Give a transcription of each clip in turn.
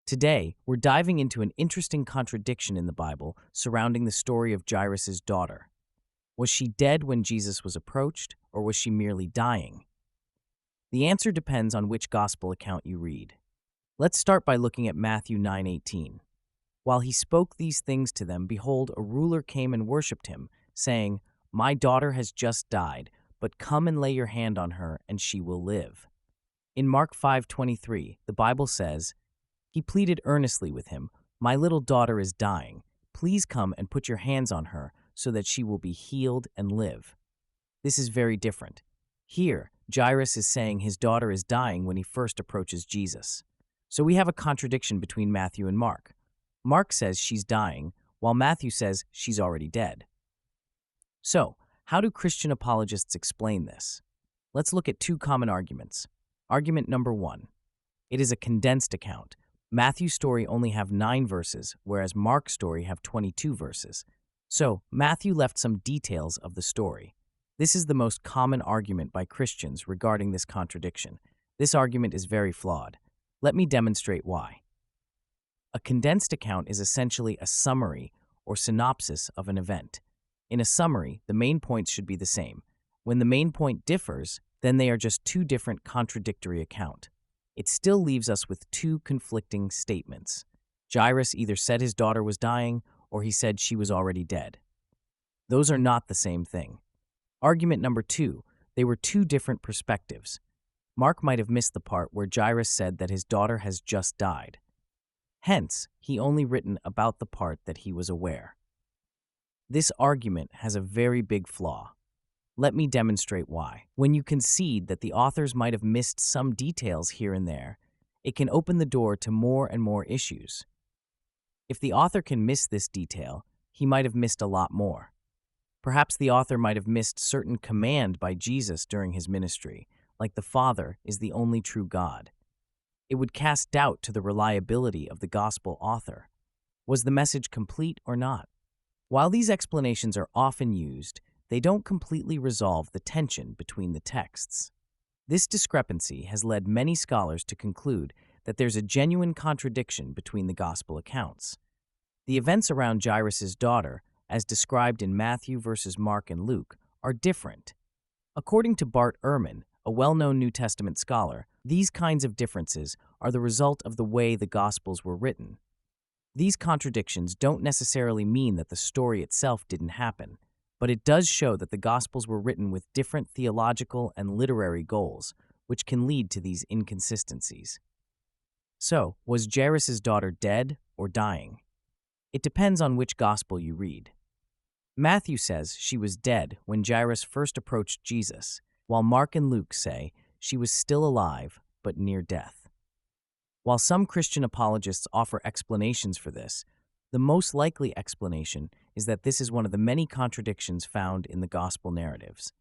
Today, we're diving into an interesting contradiction in the Bible surrounding the story of Jairus' daughter. Was she dead when Jesus was approached, or was she merely dying? The answer depends on which gospel account you read. Let's start by looking at Matthew 9:18. While he spoke these things to them, behold, a ruler came and worshipped him, saying, "My daughter has just died, but come and lay your hand on her, and she will live." In Mark 5:23, the Bible says, "He pleaded earnestly with him, 'My little daughter is dying. Please come and put your hands on her so that she will be healed and live.'" This is very different. Here, Jairus is saying his daughter is dying when he first approaches Jesus. So we have a contradiction between Matthew and Mark. Mark says she's dying, while Matthew says she's already dead. So, how do Christian apologists explain this? Let's look at two common arguments. Argument number one. It is a condensed account. Matthew's story only have 9 verses, whereas Mark's story have 22 verses. So, Matthew left some details of the story. This is the most common argument by Christians regarding this contradiction. This argument is very flawed. Let me demonstrate why. A condensed account is essentially a summary or synopsis of an event. In a summary, the main points should be the same. When the main point differs, then they are just two different contradictory accounts. It still leaves us with two conflicting statements. Jairus either said his daughter was dying or he said she was already dead. Those are not the same thing. Argument number two, they were two different perspectives. Mark might have missed the part where Jairus said that his daughter has just died. Hence, he only written about the part that he was aware. This argument has a very big flaw. Let me demonstrate why. When you concede that the authors might have missed some details here and there, it can open the door to more and more issues. If the author can miss this detail, he might have missed a lot more. Perhaps the author might have missed certain command by Jesus during his ministry, like the Father is the only true God. It would cast doubt to the reliability of the gospel author. Was the message complete or not? While these explanations are often used, they don't completely resolve the tension between the texts. This discrepancy has led many scholars to conclude that there's a genuine contradiction between the gospel accounts. The events around Jairus' daughter, as described in Matthew versus Mark and Luke, are different. According to Bart Ehrman, a well-known New Testament scholar, these kinds of differences are the result of the way the Gospels were written. These contradictions don't necessarily mean that the story itself didn't happen, but it does show that the Gospels were written with different theological and literary goals, which can lead to these inconsistencies. So, was Jairus' daughter dead or dying? It depends on which Gospel you read. Matthew says she was dead when Jairus first approached Jesus, while Mark and Luke say she was still alive but near death. While some Christian apologists offer explanations for this, the most likely explanation is that this is one of the many contradictions found in the gospel narratives.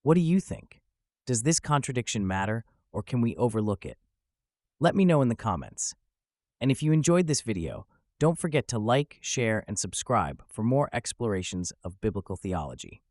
What do you think? Does this contradiction matter, or can we overlook it? Let me know in the comments. And if you enjoyed this video, don't forget to like, share, and subscribe for more explorations of biblical theology.